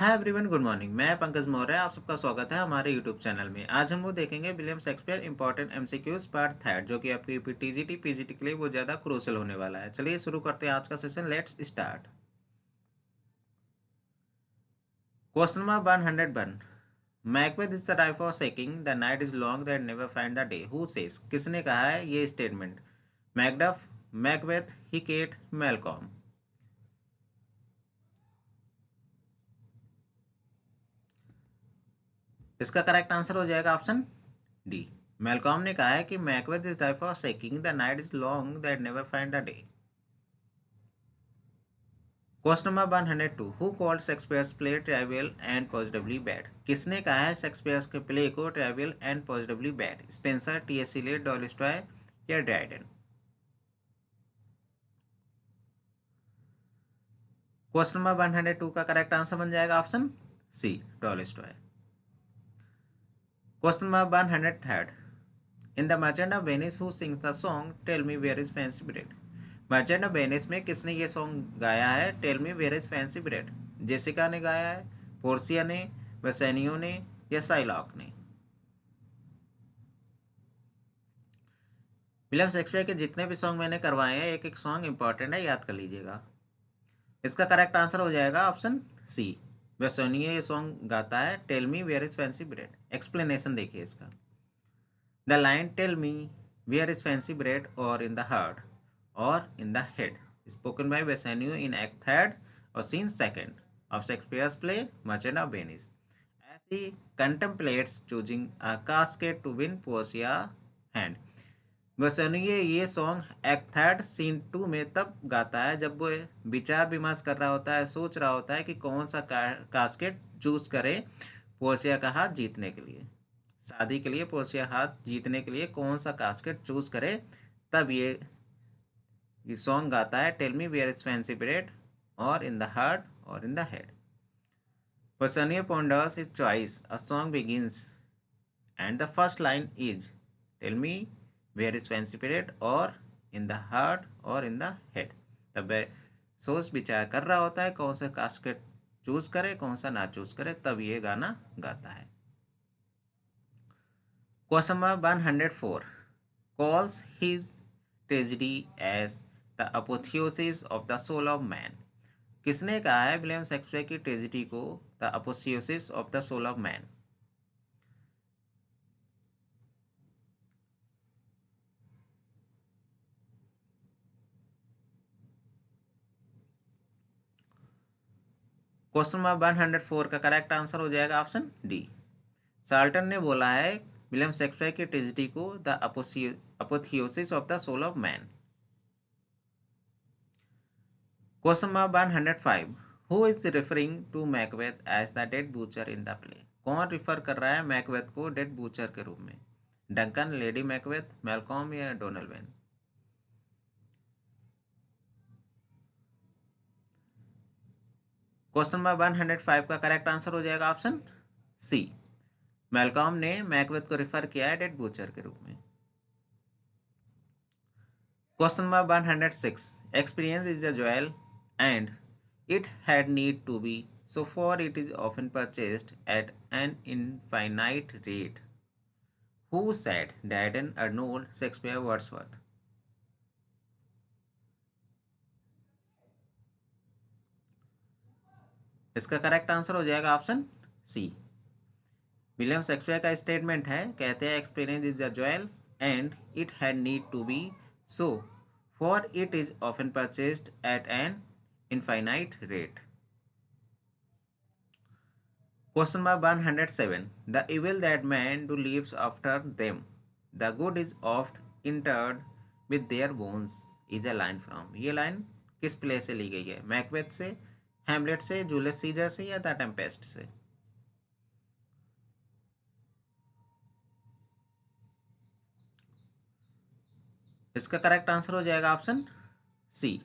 Hi everyone, good morning. मैं पंकज मौर्य, आप सबका स्वागत है हमारे यूट्यूब चैनल में। आज हम लोग देखेंगे William Shakespeare important MCQs part third, जो कि आपकी टीजीटी पीजीटी के लिए बहुत ज़्यादा क्रूशियल होने वाला है। चलिए शुरू करते हैं आज का session. Let's start. Question number 101। Macbeth is the type for सेकिंग the night is long that never find the day. Who says? किसने कहा है ये स्टेटमेंट? Macduff, Macbeth, हिकेट, Malcolm. इसका करेक्ट आंसर हो जाएगा ऑप्शन डी। मेलकॉम ने कहा है कि Macbeth is type for सेकिंग the night is long that never find the day. Question number 102। Who called Shakespeare's play trivial and positively bad? किसने कहा है शेक्सपियर्स के प्ले को trivial and positively bad? Spenser, T S. Eliot, Tolstoy या Dryden? Question number 102 का correct answer बन जाएगा option C, Tolstoy. Question number 103। In the Merchant of Venice who sings the song tell me where is fancy bred? Merchant of Venice में किसने ये song गाया है tell me where is fancy bred? Jessica ने गाया है, Portia ने, Bassanio ने या साइलॉक ने? विलियम शेक्सपियर के जितने भी सॉन्ग मैंने करवाए हैं, एक एक सॉन्ग इंपॉर्टेंट है, याद कर लीजिएगा। इसका करेक्ट आंसर हो जाएगा ऑप्शन सी। बेसोनियो ये सॉन्ग गाता है tell me where is fancy bred. Explanation देखिए इसका। The line tell me where is fancy bred or in the heart or in the head spoken by Bassanio in act third और scene second of Shakespeare's play Merchant of Venice, as he contemplates choosing a casket to win Portia hand. बेसोनियो ये song act third scene 2 में तब गाता है जब वो विचार विमर्श कर रहा होता है, सोच रहा होता है कि कौन सा कास्केट चूज करे पोर्शिया का हाथ जीतने के लिए। शादी के लिए पोर्शिया हाथ जीतने के लिए कौन सा कास्केट चूज करे, तब ये सॉन्ग गाता है tell me where is fancy bred or in the heart or in the head. Bassanio ponders his choice. A song begins, and the first line is, "Tell me where is fancy period or in the heart or in the head." तब वह सोच विचार कर रहा होता है कौन सा कास्केट चूज करे, कौन सा ना चूज करे, तब ये गाना गाता है। Question number 104 calls his tragedy as the apotheosis of the soul of man. किसने कहा है विलियम शेक्सपियर की ट्रेजेडी को the apotheosis of the soul of man? Question number 104 का करेक्ट आंसर हो जाएगा ऑप्शन डी। साल्टन ने बोला है विलियम शेक्सपियर की ट्रेजेडी को the apotheosis of the soul of man. Question number 105। Who is referring to Macbeth as the dead butcher in the play? कौन refer कर रहा है मैकबेथ को डेड बूचर के रूप में? डंकन, लेडी मैकबेथ, मेलकॉम या डोनाल्वेन? क्वेश्चन नंबर 105 का करेक्ट आंसर हो जाएगा ऑप्शन सी। मेलकॉम ने मैकबेथ को रिफर किया है डेड बूचर के रूप में। Question number 106। Experience is a jewel and it had need to be, so for it is often purchased at an infinite rate. Who said? Dryden, Arnold, Shakespeare, Wordsworth? इसका correct answer हो जाएगा option C. William Shakespeare का statement है, कहते हैं experience is the jewel and it had need to be, so for it is often purchased at an infinite rate. Question number 107. The evil that man do lives after them, the good is oft interred with their bones, is a line from. ये line किस play से ली गई है? Macbeth से, Hamlet से, Julius Caesar से या द टेम्पेस्ट से? इसका करेक्ट आंसर हो जाएगा ऑप्शन सी।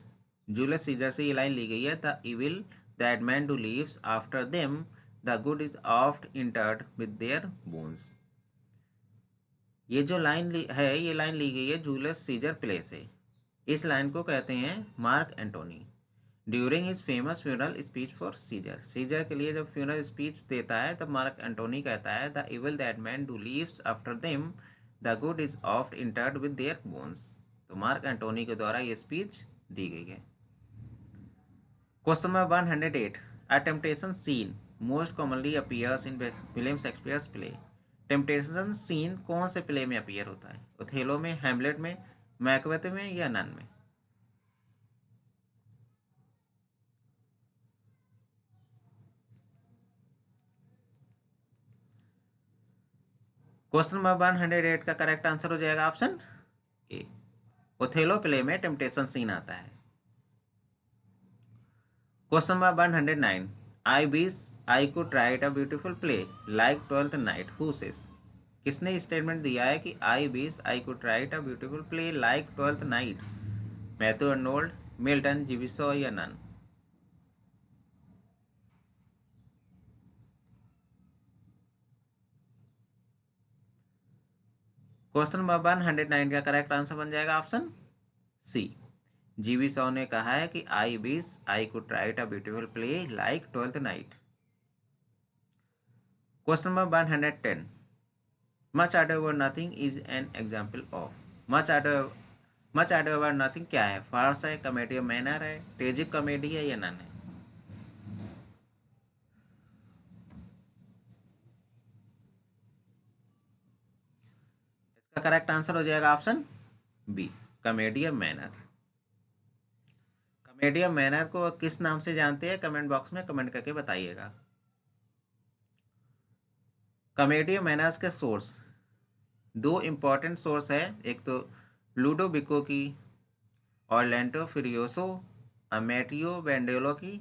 जूलियस सीजर से ये लाइन ली गई है, the evil that man do lives after them, the good is oft interred with their bones. ये जो लाइन है, ये लाइन ली गई है जूलियस सीजर प्ले से। इस लाइन को कहते हैं Mark Antony. During his famous funeral speech for Caesar. Caesar के लिए जब फ्यूनरल स्पीच देता है तब मार्क एंटोनी कहता है, the evil that man do lives after them, the good is oft interred with their bones. तो मार्क एंटोनी के द्वारा ये स्पीच दी गई है। Question number 108, a temptation scene most commonly appears in William Shakespeare's play. Temptation scene कौन से play में अपीयर होता है? ओथेलो में, हैमलेट में, मैकबेथ में या नन में? क्वेश्चन नंबर 108 का करेक्ट आंसर हो जाएगा ऑप्शन ए, ओथेलो प्ले में टेम्पटेशन सीन आता है। Question number 109, I wish I could write a beautiful play like Twelfth Night, who says. किसने स्टेटमेंट दिया है कि I wish I could write a beautiful play like Twelfth Night? Matthew Arnold, Milton, जीविसो या none? Question number 109 का correct answer बन जाएगा option सी, जीवी सॉ ने कहा है कि I wish I could write a beautiful play like Twelfth Night. Question number 110, much ado over nothing is an example of. Much ado over nothing क्या है? फार्स है, कॉमेडी मैनर है, ट्रेजिक कॉमेडी है या नन है? इसका correct answer हो जाएगा option B, comedy manner. Comedy manner को किस नाम से जानते हैं? कमेंट बॉक्स में कमेंट करके बताइएगा। कॉमेडी मैनर्स के सोर्स, दो इम्पॉर्टेंट सोर्स है, एक तो लूडोविको की ऑरलैंडो फ्यूरियोसो, मैटियो वेंडेलो की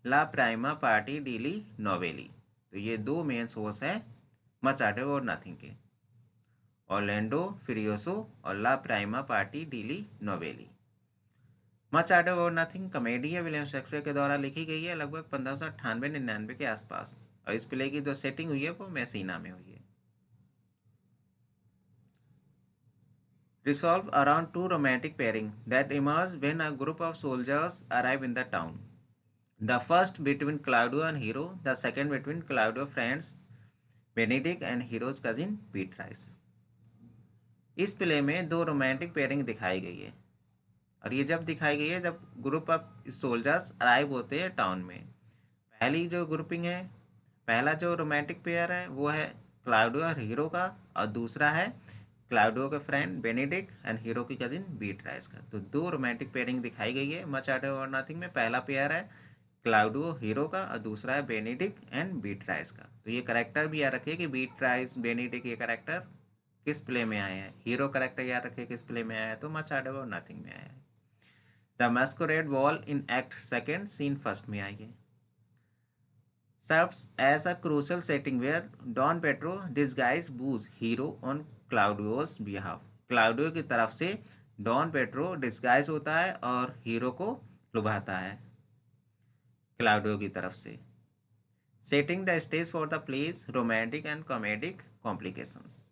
ला प्राइमा पार्टी डिली नोवेली। तो ये दो मेन सोर्स है मचाडो और नथिंग के, ऑरलैंडो फ्यूरियोसो और ला प्राइमा पार्टी डिली नोवेली। मचाडो और नथिंग कॉमेडी है, विलियम शेक्सपियर के द्वारा लिखी गई है लगभग 1598-99 के आसपास, और इस प्ले की जो सेटिंग हुई है वो मैसीना में हुई है। Resolve around two romantic pairing that emerge when a group of soldiers arrive in the town. The first between Claudio and Hero, the second between Claudio friends Benedict and Hero's cousin Beatrice. इस play में दो romantic pairing दिखाई गई है, और ये जब दिखाई गई है जब ग्रुप ऑफ सोल्जर्स अराइव होते हैं टाउन में। पहली जो ग्रुपिंग है, पहला जो रोमांटिक पेयर है वो है क्लाउडियो और हीरो का, और दूसरा है क्लाउडियो के फ्रेंड बेनेडिक्ट एंड हीरो की कजिन बीट्राइस का। तो दो रोमांटिक पेयरिंग दिखाई गई है मच आडो और नथिंग में। पहला पेयर है क्लाउडियो हीरो का और दूसरा है बेनेडिक्ट एंड बीट्राइस का। तो ये करेक्टर भी याद रखिए कि बीट्राइस बेनेडिक्ट ये करेक्टर किस प्ले में आए हैं। हीरो करेक्टर याद रखिए किस प्ले में आया है, तो मच आडो और नथिंग में आया है। The masquerade ball in act second scene first में आई है। serves as a crucial setting where Don Pedro disguised boos hero on Claudio's behalf. Claudio की तरफ से डॉन पेट्रो डिस्गाइज होता है और हीरो को लुभाता है क्लाउडियो की तरफ से। Setting the stage for the play's romantic and comedic complications.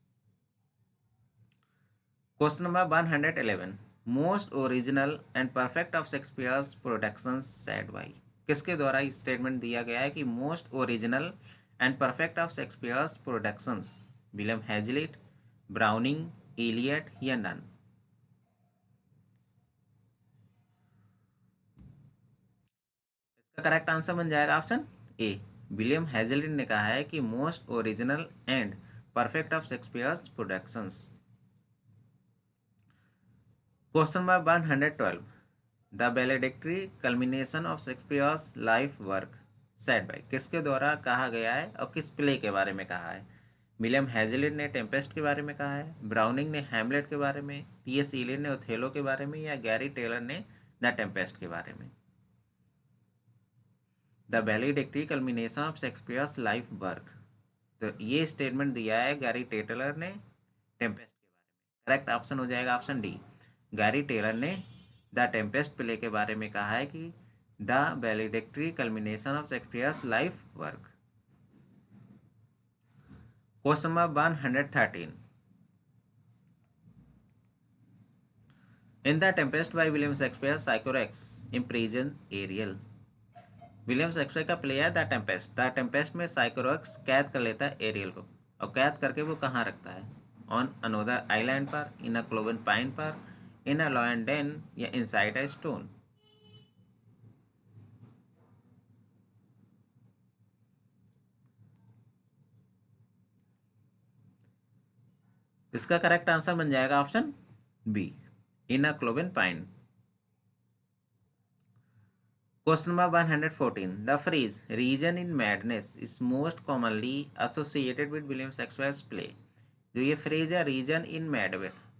Question number 111, most original and perfect of Shakespeare's productions said by. किसके द्वारा स्टेटमेंट दिया गया है कि most original and perfect of Shakespeare's productions? William Hazlitt, Browning, Eliot या none? इसका correct answer बन जाएगा ऑप्शन ए, विलियम हैजलिट ने कहा है कि most original and perfect of Shakespeare's productions. Question number 112, the valedictory culmination of Shakespeare's life work said by. किसके द्वारा कहा गया है और किस प्ले के बारे में कहा है? विलियम हैजलिट ने टेम्पेस्ट के बारे में कहा है, ब्राउनिंग ने हैमलेट के बारे में, टी.एस. इलियट ने ओथेलो के बारे में, या गैरी टेलर ने द टेम्पेस्ट के बारे में? The valedictory culmination of Shakespeare's life work, तो ये स्टेटमेंट दिया है गैरी टेलर ने टेम्पेस्ट के बारे में। करेक्ट ऑप्शन हो जाएगा ऑप्शन डी, गैरी टेलर ने द टेम्पेस्ट प्ले के बारे में कहा है कि the valedictory culmination of Shakespeare's life work. Question number 113, in the Tempest by William Shakespeare Sycorax imprisoned Ariel, William Shakespeare का प्ले है द टेम्पेस्ट। द टेम्पेस्ट में साइकोरॉक्स कैद कर लेता है एरियल को, और कैद करके वो कहाँ रखता है? ऑन अनोदर आइलैंड पर, इन अ क्लोवन पाइन पर, इन अ लॉयन डेन, या इनसाइड अ स्टोन। इसका करेक्ट आंसर बन जाएगा option B, in a cloven pine. Question number 114. The phrase region in madness is most commonly associated with William Shakespeare's play. जो ये phrase है reason in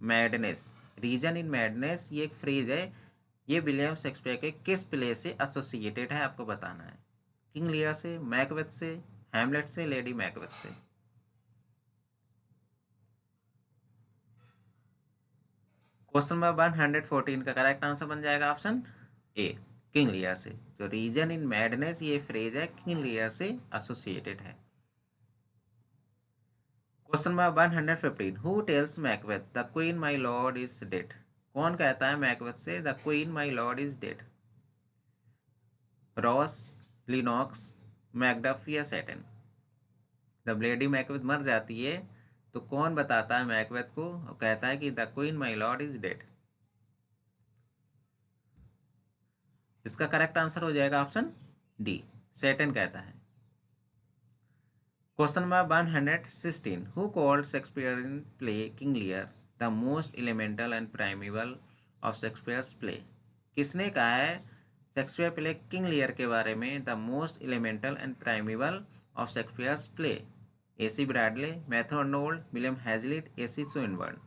madness, reason in madness, ये एक phrase है, ये William Shakespeare के किस play से एसोसिएटेड है आपको बताना है। किंग लियर से, मैकबेथ से, हैमलेट से, लेडी मैकबेथ से। क्वेश्चन नंबर 114 का करेक्ट आंसर बन जाएगा ऑप्शन ए, किंग लियर से। जो रीजन इन मैडनेस ये फ्रेज है किंग लियर से एसोसिएटेड है। Question number 115. Who tells Macbeth the queen my lord is dead? कौन कहता है मैकबेथ से the queen my lord is dead? Ross, Lenox, Macduff या सैटन? जब लेडी मैकबेथ मर जाती है तो कौन बताता है मैकबेथ को और कहता है कि the queen my lord is dead? इसका करेक्ट आंसर हो जाएगा ऑप्शन डी, सैटन कहता है। Question number 116. Who called Shakespearean play King Lear the most elemental and primeval of Shakespeare's play? किसने कहा है शेक्सपियर प्ले किंग लियर के बारे में the most elemental and primeval of Shakespeare's play? A C Bradley, Matthew Arnold, William Hazlitt, A C Swinburne.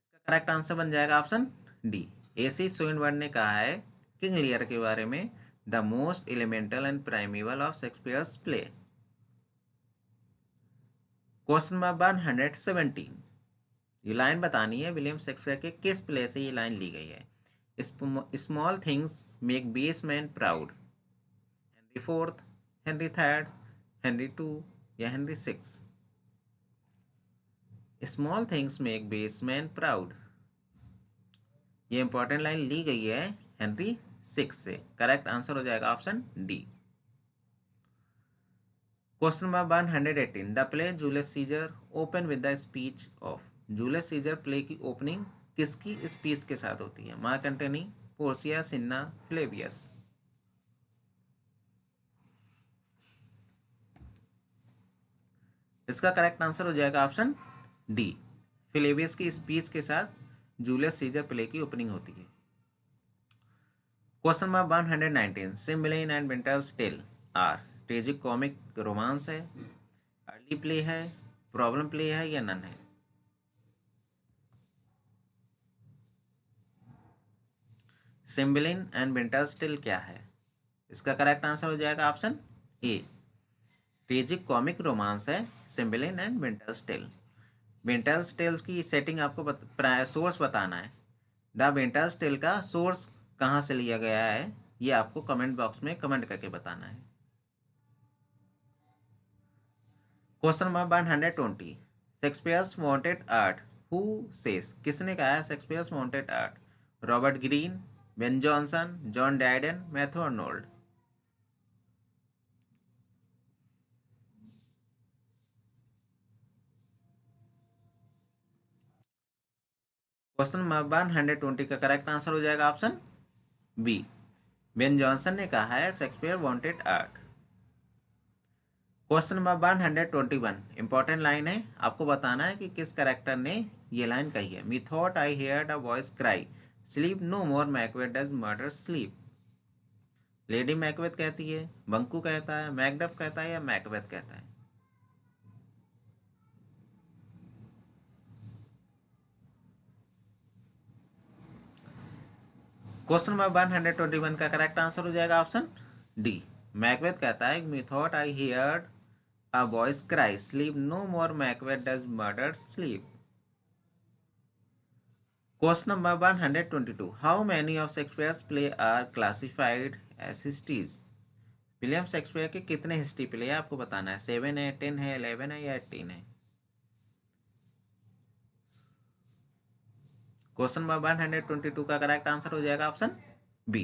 इसका correct answer बन जाएगा option D, AC Swinburne ने कहा है किंग लियर के बारे में the most elemental and primeval of Shakespeare's play. Question number 117. ये लाइन बतानी है विलियम शेक्सपियर के किस प्ले से ये लाइन ली गई है। Small things make base man proud. Henry fourth, Henry third, Henry two या Henry six? Small things make base man proud, ये इंपॉर्टेंट लाइन ली गई है हेनरी सिक्स से। करेक्ट आंसर हो जाएगा option D. Question number 118. The play Julius Caesar open with the speech of. Julius Caesar play की opening किसकी speech के साथ होती है? Mark Antony, Portia, Cinna, Flavius? इसका करेक्ट आंसर हो जाएगा ऑप्शन डी, फ्लेवियस की स्पीच के साथ जूलियस सीजर प्ले की ओपनिंग होती है। Question number 119. Cymbeline and Winter's Tale are tragic comic romance है, अर्ली प्ले है, प्रॉब्लम प्ले है या नन है? सिम्बेलिन एंड विंटर्स टेल क्या है? इसका करेक्ट आंसर हो जाएगा option A, tragic comic romance है Cymbeline and Winter's Tale. Winter's Tale's की सेटिंग आपको सोर्स बताना है। द विंटर्स टेल का सोर्स कहाँ से लिया गया है ये आपको कमेंट बॉक्स में कमेंट करके बताना है। Question number 120. Shakespeare's wanted art who says? किसने कहा है Shakespeare's wanted art? Robert Greene, Ben Jonson, John Dryden, Matthew Arnold? Question number 120 का करेक्ट आंसर हो जाएगा ऑप्शन बी, बेन जॉनसन ने कहा है Shakespeare wanted art. Question number 121. Important line है, आपको बताना है कि किस कैरेक्टर ने ये लाइन कही है। Me thought I heard a voice cry sleep no more Macbeth does murder sleep. Lady Macbeth कहती है, बंकू कहता है, मैकडफ कहता है या मैकबेथ कहता है? क्वेश्चन नंबर 121 का करेक्ट आंसर हो जाएगा ऑप्शन डी, मैकबेथ कहता है me thought I heard a voice cry sleep no more Macbeth does murder sleep. Question number 122. How many of Shakespeare's play are classified as histories? William Shakespeare के कितने history play है आपको बताना है। 7 है, 10 है, 11 है या 18 है? क्वेश्चन नंबर 122 का करेक्ट आंसर हो जाएगा option B.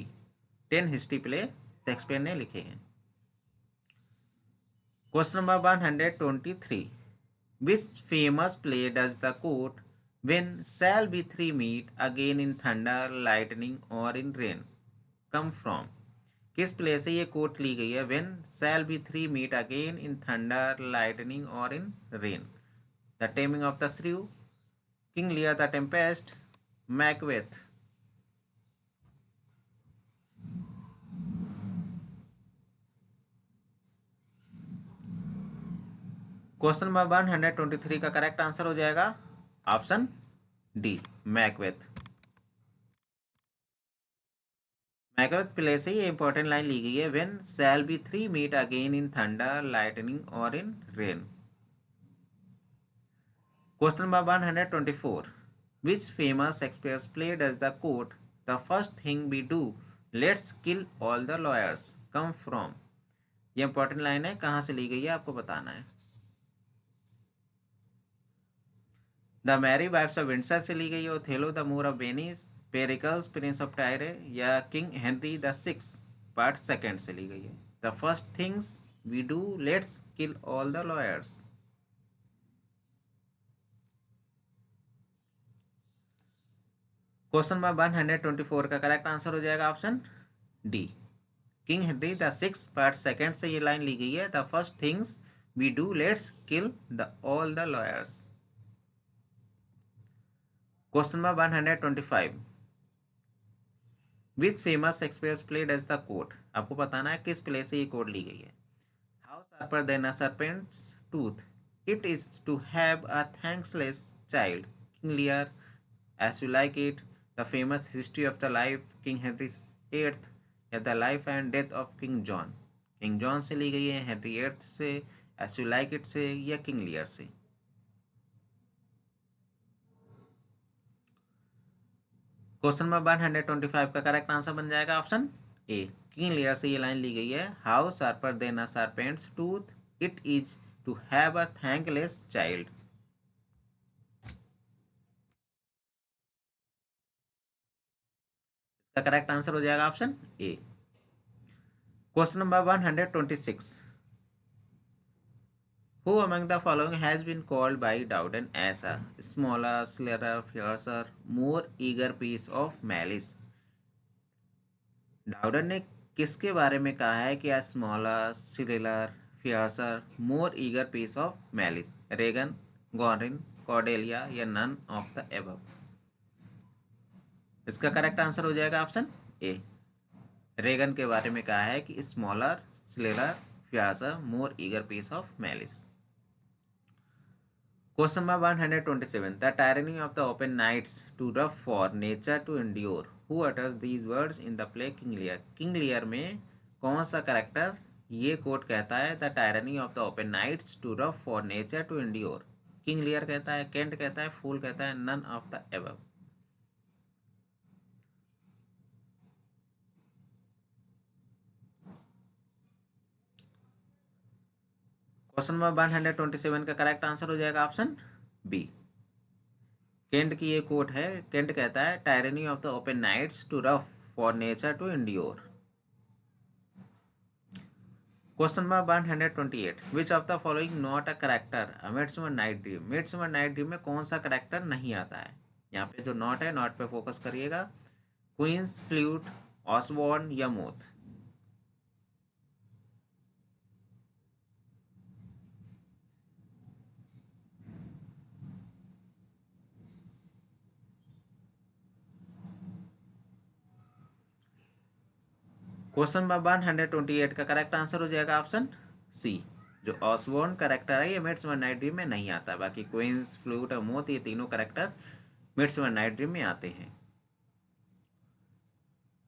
10 history play Shakespeare ने लिखे हैं। Question number 123, which famous play does the quote when shall we three meet again in thunder lightning or in rain come from? किस play से ये coat ली गई है? when shall we three meet again in thunder lightning or in rain? The Taming of the Shrew, King Lear the Tempest, Macbeth। Question number 123 का correct answer हो जाएगा option D, Macbeth. Macbeth play से ये important line ली गई है, when shall be three meet again in thunder lightning or in rain. Question number 124, which famous Shakespeare's play does the quote the first thing we do let's kill all the lawyers come from? ये important line है, कहाँ से ली गई है आपको बताना है। The merry wives of Windsor से ली गई है, Othello the Moor of Venice, Pericles Prince of Tyre, या King Henry the six part second से ली गई है। The first things we do let's kill all the lawyers. Question number 124 का करेक्ट आंसर हो जाएगा option D, King Henry the six part second से ये लाइन ली गई है, the first things we do let's kill the all the lawyers. Question number 125, which famous Shakespeare's play does the quote? आपको बताना है किस प्ले से ये कोट ली गई है। How sharper than a serpent's tooth, it is to have a thankless child, King Lear, as you like it, the famous history of the life King Henry eighth, या the life and death of King John. King John से ली गई है, Henry eighth से, as you like it से, या King Lear से। Question number 125 का करेक्ट आंसर बन जाएगा ऑप्शन ए, किंग लियर से ये लाइन ली गई है, how sharper than a serpent's tooth, it is to have a thankless child. इसका करेक्ट आंसर हो जाएगा option A. Question number 126, who among the following has been called by Dowden as a smaller, slower, fiercer, more eager piece of malice? Dowden ने किसके बारे में कहा है कि smaller, shriller, fiercer, more eager piece of malice? Regan, गॉरिन, Cordelia, या none of the above? इसका करेक्ट आंसर हो जाएगा ऑप्शन ए, रेगन के बारे में कहा है कि smaller, shriller, fiercer, more eager piece of malice. Question number 127, the tyranny of the open night's too rough for nature to endure, who utters these words in the play King Lear? King Lear में कौन सा character ये quote कहता है, the tyranny of the open night's too rough for nature to endure? King Lear कहता है, Kent कहता है, फूल कहता है, none of the above? Question number 127 का करेक्ट आंसर हो जाएगा ऑप्शन बी, केंट की ये कोट है, केंट कहता है tyranny of the open night's too rough for nature to endure. Question number 128, which of the following not a character a Midsummer Night Dream? Midsummer Night Dream में कौन सा character नहीं आता है? यहाँ पे जो नॉट है, नॉट पे फोकस करिएगा। क्वींस, फ्लूट, ऑसबॉर्न, या मोथ? क्वेश्चन नंबर 128 का करेक्ट आंसर हो जाएगा ऑप्शन सी, जो ऑसबॉर्न करेक्टर है ये मिडसमर नाइट ड्रीम में नहीं आता, बाकी क्वींस, फ्लूट और मोथ ये तीनों करेक्टर मिडसमर नाइट ड्रीम में आते हैं।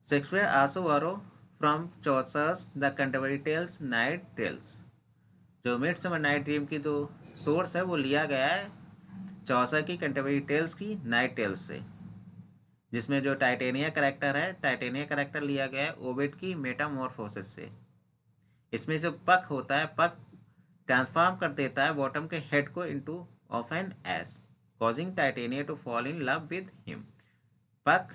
Shakespeare also borrow from Chaucer's the Canterbury Tales Knight Tales. जो मिडसमर नाइट ड्रीम की जो सोर्स है वो लिया गया है चौसर की कैंटरबरी टेल्स की नाइट टेल्स से, जिसमें जो टाइटेनिया करेक्टर है, टाइटेनिया करेक्टर लिया गया है ओविड की मेटामॉर्फोसिस से। इसमें जो पक होता है, पक ट्रांसफॉर्म कर देता है बॉटम के हेड को into of an ass, causing Titania to fall in love with him. Puck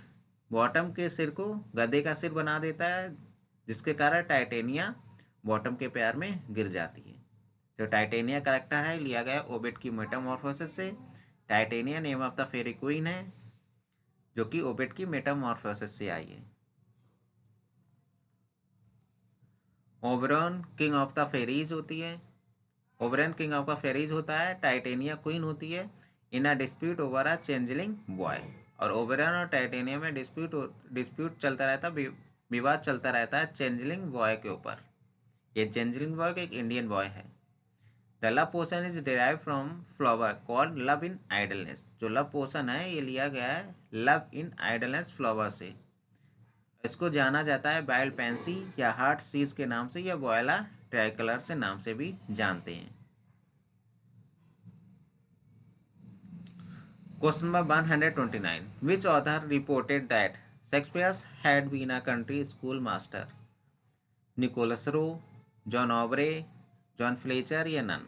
Bottom के सिर को गधे का सिर बना देता है, जिसके कारण टाइटेनिया बॉटम के प्यार में गिर जाती है। जो टाइटेनिया करेक्टर है लिया गया ओबिट की मेटामॉर्फोसिस से। Titania name of the fairy queen है, जो कि ओबिट की मेटामॉर्फोसिस से आई है। Oberon king of the fairies होती है। Oberon king of the fairies होता है, टाइटेनिया क्वीन होती है। In a dispute over a changeling boy. और ओबरॉन और टाइटेनिया में डिस्प्यूट चलता रहता, विवाद चलता रहता है चेंजलिंग बॉय के ऊपर। ये चेंजलिंग बॉय एक इंडियन बॉय है। The love potion is derive from flower called love in idleness. जो लव पोशन है ये लिया गया है लव इन आइडलनेस फ्लावर से। इसको जाना जाता है वाइल्ड पेंसी या हार्ट सीज के नाम से, या वॉयला ट्राइकलर से नाम से भी जानते हैं। Question number 129, which author reported that Shakespeare had been a country school master? Nicholas Rowe, John Aubrey, John Fletcher या नन?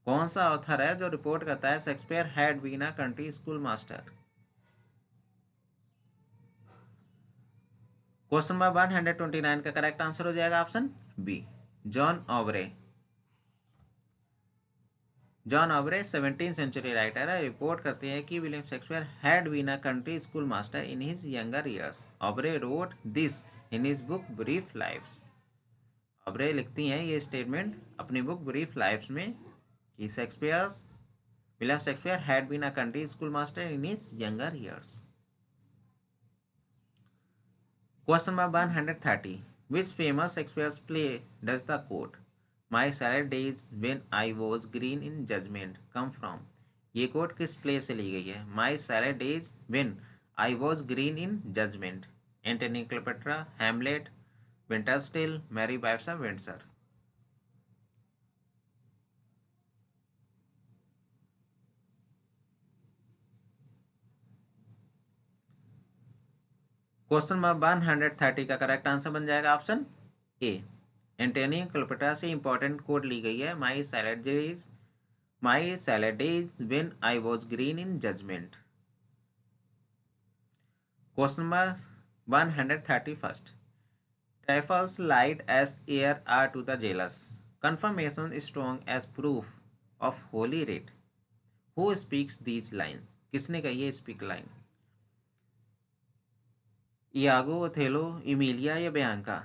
कौन सा ऑथर है जो रिपोर्ट करता है Shakespeare had been a country school master? Question number 129 का correct answer हो जाएगा option B, John Aubrey. John Aubrey 17th century writer है, रिपोर्ट करते हैं कि William Shakespeare had been a country school master in his younger years. Aubrey wrote this in his book brief lives. Aubrey लिखती हैं ये statement अपनी book brief lives में कि William Shakespeare had been a country school master in his younger years. Question number 130, which famous Shakespeare's play does the quote "My salad days when I was green in judgment" come from? ये coat किस play से ली गई है? My salad days when I was green in judgment. Antony Cleopatra, Hamlet, Winter's Tale, merry wives of Windsor. Question number 130 का correct answer बन जाएगा option ए। Antony क्लेओपेट्रा से इंपॉर्टेंट कोड ली गई है, my salad days when I was green in judgment. Question number 131, trifles light as air are to the jealous, confirmation strong as proof of holy writ. Who speaks these lines? किसने कही है speak line? Iago, Othello, Imiliya या Bianca?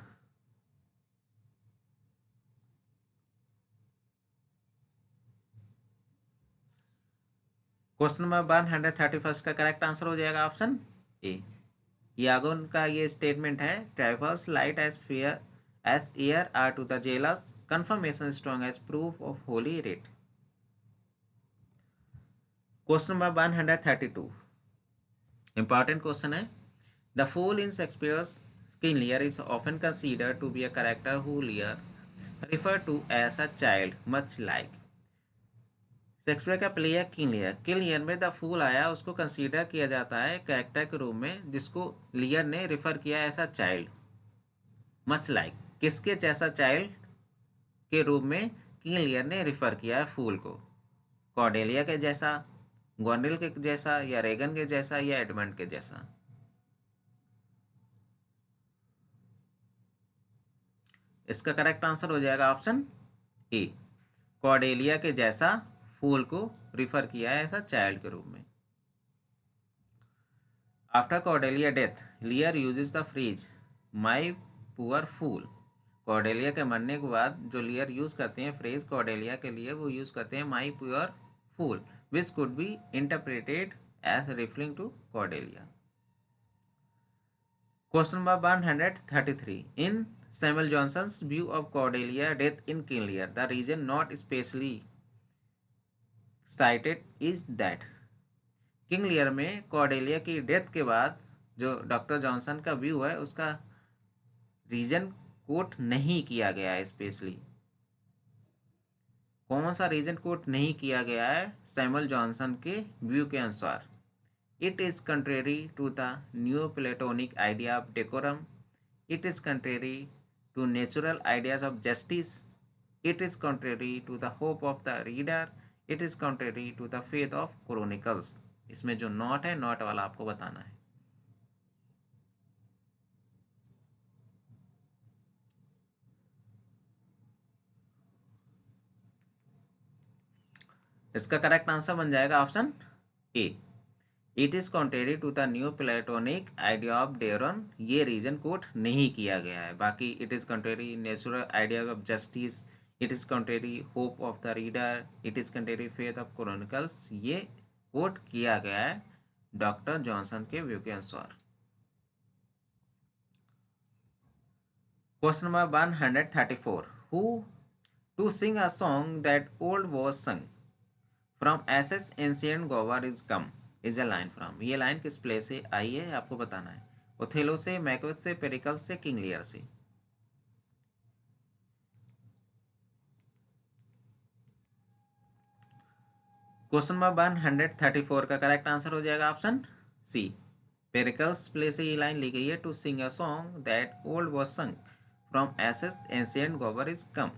Question number 131 का correct answer हो जाएगा option ए। Iago का ये statement है, trifles light as air are to the jealous, confirmation strong as proof of holy writ. Question number 132, important question है। The fool in Shakespeare's King Lear is often considered to be a character who Lear refer to as a child much like। Shakespeare का play है King Lear में the फूल आया, उसको consider किया जाता है character के रूप में जिसको लियर ने रिफर किया ऐसा चाइल्ड मच लाइक। किसके जैसा चाइल्ड के रूप में किंग लियर ने रिफर किया है फूल को? कॉर्डेलिया के जैसा, गोंडिल के जैसा, या रेगन के जैसा, या एडमंड के जैसा? इसका करेक्ट आंसर हो जाएगा ऑप्शन ए, कॉर्डेलिया के जैसा फूल को रिफर किया है ऐसा चाइल्ड के रूप में। After Cordelia death Lear uses the phrase my poor fool. Cordelia के मरने के बाद जो लियर यूज करते हैं फ्रेज कॉर्डेलिया के लिए, वो यूज करते हैं my poor fool, which could be interpreted as referring to Cordelia. Question number 133, in Samuel Johnson's view of Cordelia death in King Lear the reason not specially cited is that. King Lear में Cordelia की death के बाद जो doctor Johnson का view है उसका reason quote नहीं किया गया है स्पेशली। कौन सा रीजन कोट नहीं किया गया है सैमुअल जॉनसन के व्यू के अनुसार? It is contrary to the new Platonic idea of decorum, it is contrary to natural ideas of justice, it is contrary to the hope of the reader, it is contrary to the faith of chronicles. इसमें जो not है, not वाला आपको बताना है। इसका correct answer बन जाएगा option A. It is contrary to the new Platonic idea of decorum, ये रीजन कोट नहीं किया गया है। बाकी it is contrary natural idea of justice, it is contrary hope of the reader, it is contrary faith of chronicles, ये quote किया गया है डॉक्टर जॉनसन के व्यू के अनुसार। Question number 134, who to sing a song that old was sung from ashes ancient Gower is come is a line from, ये line किस play से आई है आपको बताना है। ओथेलो से, मैकबेथ से, पेरिकल से, किंग लियर से। क्वेश्चन नंबर 134 का करेक्ट आंसर हो जाएगा ऑप्शन सी, पेरिकल्स प्ले से ये लाइन ली गई है, to sing a song that old was sung from ashes ancient Gower is come.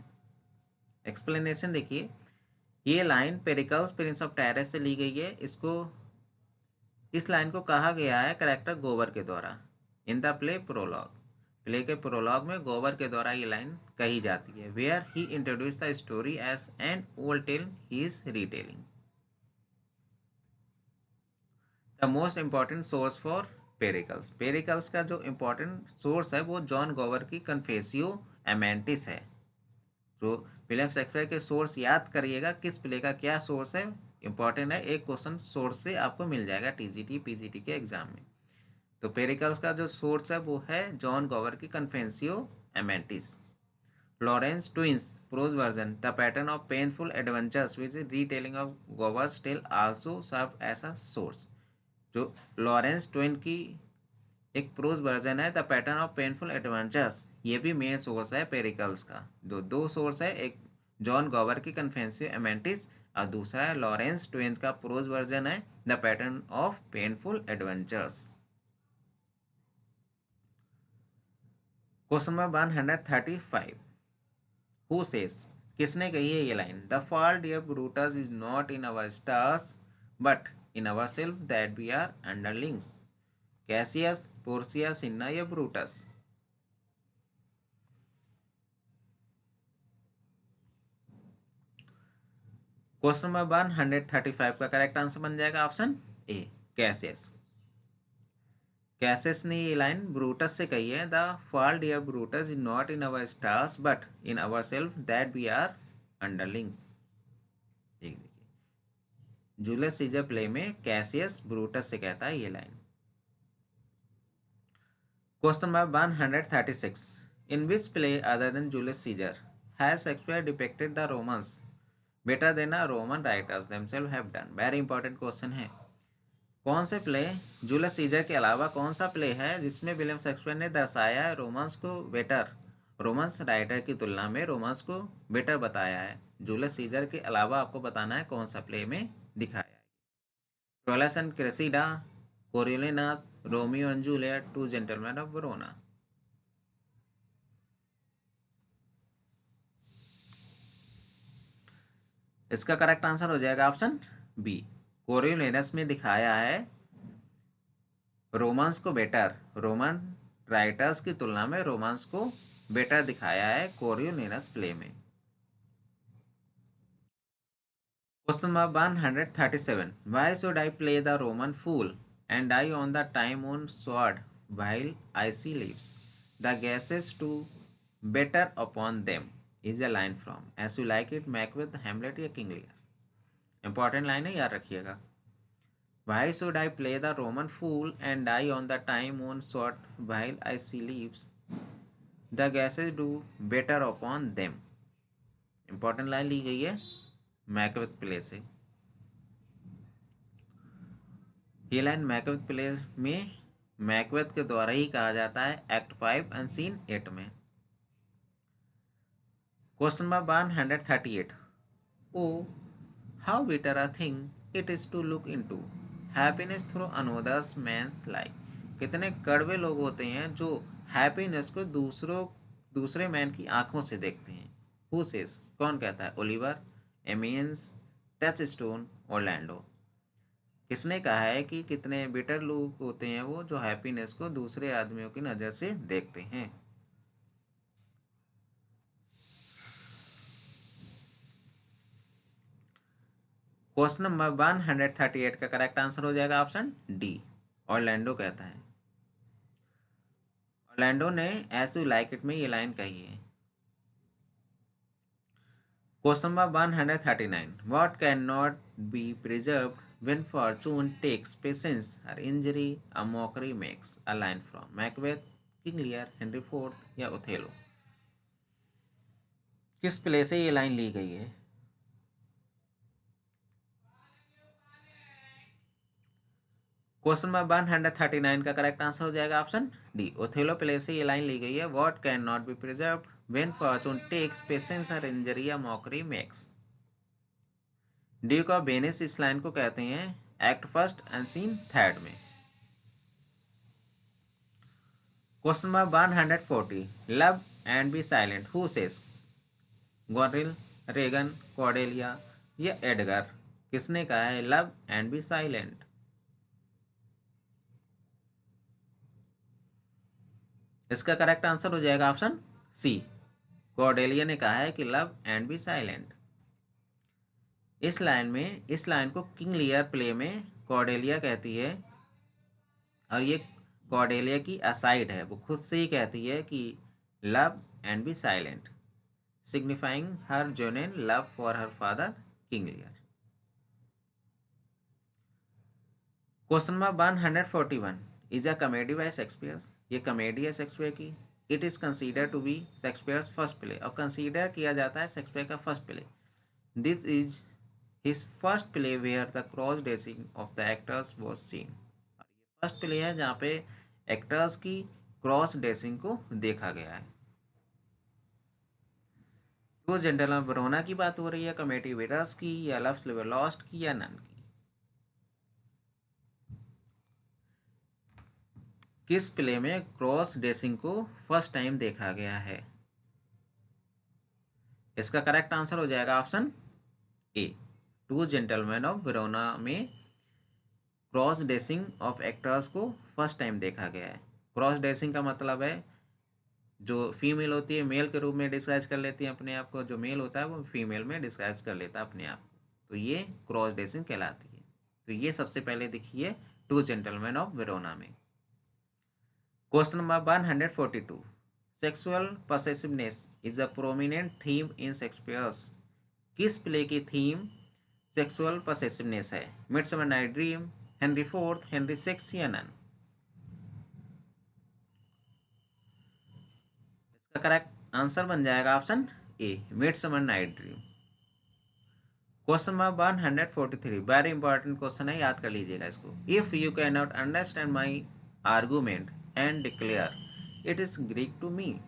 Explanation देखिए, ये line Pericles Prince of Tyrus से ली गई है। इस लाइन को कहा गया है करेक्टर गोबर के द्वारा in the play prologue, play के प्रोलॉग में गोबर के द्वारा ये लाइन कही जाती है, where he introduce the story as an old tale he is retelling. The most important source for Pericles, Pericles का जो इंपॉर्टेंट सोर्स है वो जॉन गोवर की कन्फेसियो एमेंटिस है। तो विलियम शेक्सपियर के सोर्स याद करिएगा, किस प्ले का क्या सोर्स है, इंपॉर्टेंट है। एक क्वेश्चन सोर्स से आपको मिल जाएगा टीजीटी पीजीटी के एग्जाम में। तो पेरिकल्स का जो सोर्स है वो है जॉन गोवर की Confessio Amantis. Lawrence Twine's prose version the pattern of painful adventures which is retelling of Gower's tale also serve as a source. जो लॉरेंस ट्विन की एक प्रोज वर्जन है the pattern of painful adventures, ये भी main source है Pericles का। दो source है, एक जॉन गोवर की कन्फेंसियो एमेंटिस और दूसरा है लॉरेंस ट्वेन का प्रोज वर्जन है the pattern of painful adventures. Question number 135, who says, किसने कही है ये line, the fault dear Brutus is not in our stars but in our self that we are underlings. Cassius, Portia, Cinna या Brutus. Question number 135 का correct answer बन जाएगा option ए, Cassius. Cassius ने ये लाइन ब्रूटस से कही है, the fault dear Brutus is not in our stars but in our self that we are underlings. Julius Caesar play में कैसियस ब्रूटस से कहता है ये line. Question number 136, in which play other than Julius Caesar has Shakespeare depicted the Romans better than a Roman writers themselves have done. Very important question है। कौन से play, Julius scissor के अलावा कौन सा प्ले है जिसमें विलियम शेक्सपियर ने दर्शाया है रोमन्स को बेटर, रोमन्स राइटर की तुलना में रोमन्स को बेटर बताया है। जूलियस सीजर के अलावा आपको बताना है कौन सा प्ले में दिखाया है। Troilus and Cressida, Coriolanus, Romeo and Juliet, two gentleman of Verona. इसका करेक्ट आंसर हो जाएगा ऑप्शन बी, कोरियोलिनस में दिखाया है रोमांस को बेटर, रोमन राइटर्स की तुलना में रोमांस को बेटर दिखाया है कोरियोलिनस प्ले में। Question number 137, why should I play the Roman fool and die on the time on sword while I see leaves the gases to better upon them is a line from as you like it Macbeth, Hamlet या King Lear। Important line है, याद रखिएगा। Why should I play the Roman fool and die on the time on sword while I see leaves the gases do better upon them। Important line ली गई है Macbeth play से। ये line Macbeth play में Macbeth के द्वारा ही कहा जाता है एक्ट 5 एंड सीन 8 में। Question number 138, O how better a thing it is to look into happiness through another's man's life. कितने कड़वे लोग होते हैं जो हैप्पीनेस को दूसरे मैन की आंखों से देखते हैं। हु सेज, कौन कहता है, ओलिवर, एमियंस, टचस्टोन, ऑरलैंडो। किसने कहा है कि कितने बिटर लोग होते हैं वो जो हैप्पीनेस को दूसरे आदमियों की नज़र से देखते हैं। क्वेश्चन नंबर 138 का करेक्ट आंसर हो जाएगा ऑप्शन डी, ऑरलैंडो कहता है। ऑरलैंडो ने एज यू लाइक इट में ये लाइन कही है। Question number 139, what can not be preserved when fortune takes patience her injury a mockery makes, a line from Macbeth, King Lear, Henry Fourth या Othello. किस play से ये line ली गई है? क्वेश्चन नंबर 139 का करेक्ट आंसर हो जाएगा ऑप्शन डी, ओथेलो प्ले से ये लाइन ली गई है। What can not be preserved when fortune takes patience her injury a mockery makes. Duke of Venice इस लाइन को कहते हैं act first and scene third में। Question number 140, love and be silent who says, Goneril, Regan, Cordelia या Edgar. किसने कहा है love and be silent? इसका करेक्ट आंसर हो जाएगा ऑप्शन सी, कॉर्डेलिया ने कहा है कि लव एंड बी साइलेंट। इस लाइन को किंग लियर प्ले में कॉर्डेलिया कहती है, और ये कॉर्डेलिया की असाइड है, वो खुद से ही कहती है कि love and be silent, signifying her genuine love for her father King Lear. Question number 141, is a comedy by Shakespeare. ये कॉमेडी है शेक्सपियर की। It is consider to be Shakespeare's first play, और कंसीडर किया जाता है Shakespeare का first play. This is his first play where the cross dressing of the actors was seen. First play है जहाँ पे एक्टर्स की क्रॉस ड्रेसिंग को देखा गया है। तो जेंटलमैन वरोना की बात हो रही है, कमेटी वेटर्स की, या लव स्लीवर लॉस्ट की, या नन की। किस प्ले में क्रॉस ड्रेसिंग को फर्स्ट टाइम देखा गया है? इसका करेक्ट आंसर हो जाएगा option A, two gentleman of Verona में क्रॉस ड्रेसिंग ऑफ एक्टर्स को फर्स्ट टाइम देखा गया है। क्रॉस ड्रेसिंग का मतलब है जो फीमेल होती है मेल के रूप में डिस्गाइज कर लेती है अपने आप को, जो मेल होता है वो फीमेल में डिस्गाइज कर लेता है अपने आप को, तो ये क्रॉस ड्रेसिंग कहलाती है। तो ये सबसे पहले दिखी है टू जेंटलमैन ऑफ वेरोना में। Question number 142, sexual possessiveness is a prominent theme in Shakespeare's. किस प्ले की थीम सेक्सुअल पसेसिवनेस है? Midsummer Night Dream, Henry fourth, Henry Six या नन। इसका करेक्ट आंसर बन जाएगा option A, Midsummer Night Dream. Question number 143, very important question है, याद कर लीजिएगा इसको। If you can not understand my argument and declare it is Greek to me.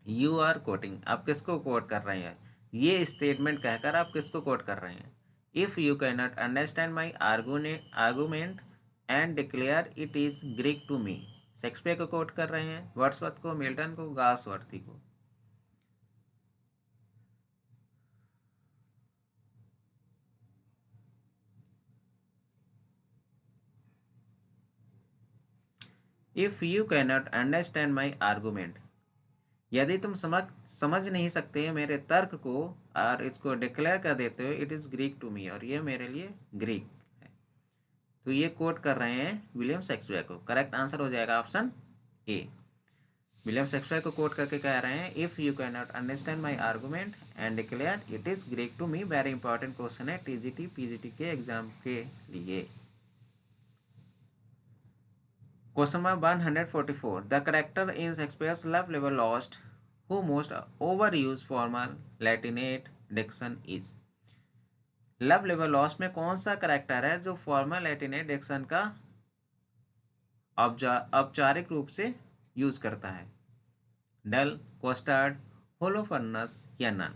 You are coating, आप किसको कोट कर रहे हैं? ये स्टेटमेंट कहकर आप किसको कोट कर रहे हैं? If you can not understand my argument and declare it is Greek to me. Shakespeare को कोट कर रहे हैं, वर्ड्सवर्थ को, मिल्टन को, गार्सवर्थी को। If you can not understand my argument, यदि तुम समझ नहीं सकते मेरे तर्क को और इसको डिक्लेयर कर देते हो it is Greek to me, और ये मेरे लिए ग्रीक है, तो ये कोट कर रहे हैं विलियम शेक्सपियर को। करेक्ट आंसर हो जाएगा ऑप्शन ए, विलियम शेक्सपियर को कोट करके कह रहे हैं if you can not understand my argument and declare it is Greek to me. Very important question है टीजीटी पीजीटी के एग्जाम के लिए। Question number 144, the character in Shakespeare's Love लेवर Lost who most overused formal latinate diction is। Love लेवर Lost में कौन सा character है जो फॉर्मल लैटिनेट डिक्शन का औपचारिक रूप से यूज करता है? डल, कोस्टार्ड, होलोफर्नस या नन।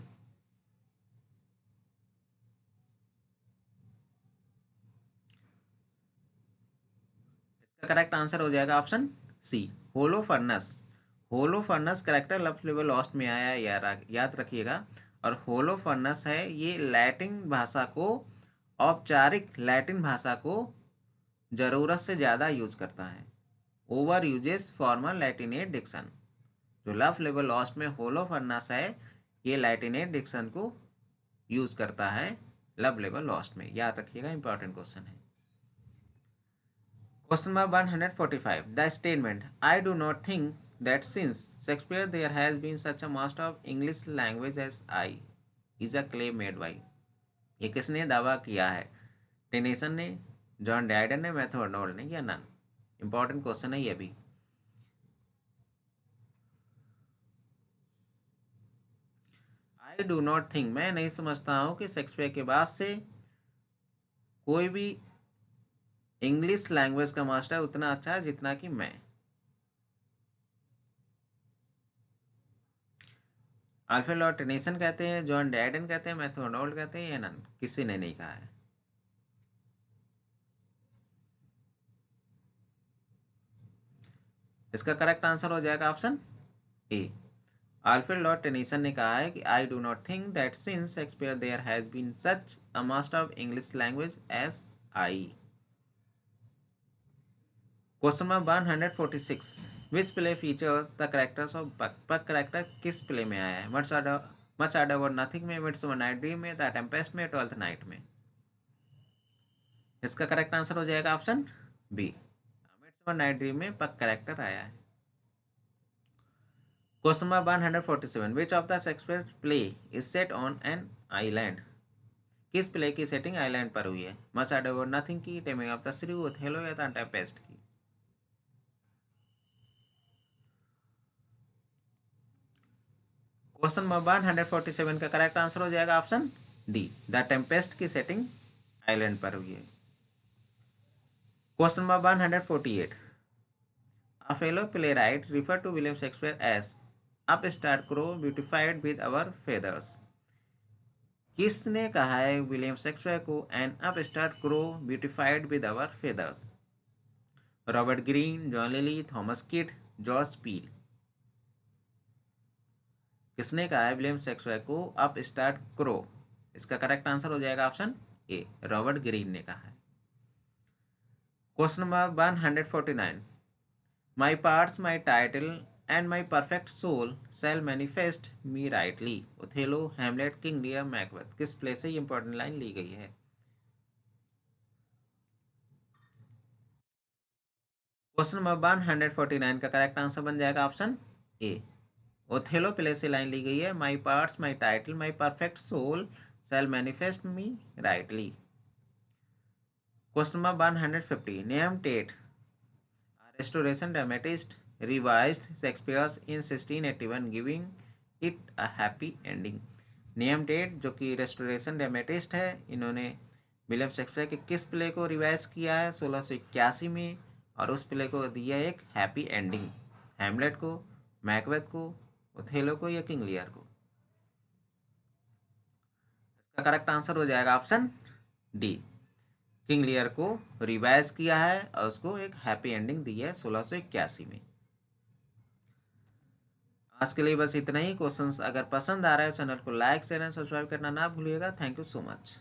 इसका करेक्ट आंसर हो जाएगा ऑप्शन सी, होलोफर्नस। होलोफर्नस करेक्टर लव लेवर लॉस्ट में आया है, याद रखिएगा। और होलोफर्नस है ये लैटिन भाषा को औपचारिक लैटिन भाषा को ज़रूरत से ज़्यादा यूज करता है। Over uses formal Latinate diction. जो लव लेवल लॉस्ट में होलो फर्नास है, ये लैटिनेट डिक्शन को यूज करता है लव लेवल लॉस्ट में, याद रखिएगा, इंपॉर्टेंट क्वेश्चन है। Question number 145, the statement I do not think that since Shakespeare there has been such a master of English language as I is a claim made by. ये किसने दावा किया है? टेनीसन ने, जॉन ड्राइडन ने, Matthew Arnold ने, या none? Important question है ये भी। आई डू नॉट थिंक, मैं नहीं समझता हूँ कि शेक्सपियर के बाद से कोई भी इंग्लिश लैंग्वेज का मास्टर उतना अच्छा है जितना कि मैं। अल्फ्रेड लॉर्ड टेनीसन कहते हैं, जॉन ड्राइडन कहते हैं, मैथ्यू आर्नोल्ड कहते हैं, या नन? किसी ने नहीं कहा है। इसका करेक्ट आंसर हो जाएगा option A. Alfred Lord Tennyson ने कहा है कि I do not think that since Shakespeare there has been such a master of English language as I. Question number 146, which play features the characters of Puck? Puck character किस play में आया है? Much Ado About Nothing में, Midsummer Night Dream में, the Tempest में, Twelfth Night में? इसका correct answer हो जाएगा option B. Midsummer Night Dream में पक कैरेक्टर आया है। Question number 147, which of the Shakespeare play is set on an island? किस प्ले की सेटिंग आइलैंड पर हुई है? मच आडर अबाउट नथिंग की, Taming of the Shrew, Othello, या द टेम्पेस्ट की? क्वेश्चन नंबर 147 का करेक्ट आंसर हो जाएगा ऑप्शन डी, द टेम्पेस्ट की सेटिंग आइलैंड पर हुई है। Question number 148, a fellow playwright refer to William Shakespeare as upstart crow beautified with our feathers. किसने कहा है विलियम शेक्सपियर को an upstart crow beautified with our feathers? Robert Greene, John Lyly, Thomas Kyd, George Peele? किसने कहा है William Shakespeare को upstart crow? इसका correct answer हो जाएगा ऑप्शन ए, रॉबर्ट ग्रीन ने कहा है। Question number 149, my parts, my title and my perfect soul shall manifest me rightly. Othello, Hamlet, King Lear, Macbeth? किस प्ले से ये इंपॉर्टेंट लाइन ली गई है? क्वेश्चन नंबर 149 का करेक्ट आंसर बन जाएगा ऑप्शन ए, ओथेलो प्ले से लाइन ली गई है, my parts, my title, my perfect soul shall manifest me rightly. Question number 150, name Tate, restoration dramatist, revised Shakespeare's in 1681 giving it a happy ending। नियम TET जो कि restoration dramatist है, इन्होंने William Shakespeare के किस प्ले को revise किया है 1681 में, और उस प्ले को दिया एक हैप्पी एंडिंग? हैमलेट को, मैकबेथ को, ओथेलो को, या किंग लियर को? इसका करेक्ट आंसर हो जाएगा ऑप्शन डी, किंग लियर को रिवाइज किया है और उसको एक हैप्पी एंडिंग दी है 1681 में। आज के लिए बस इतना ही। क्वेश्चंस अगर पसंद आ रहा है चैनल को लाइक शेयर एंड सब्सक्राइब करना ना भूलिएगा। Thank you so much.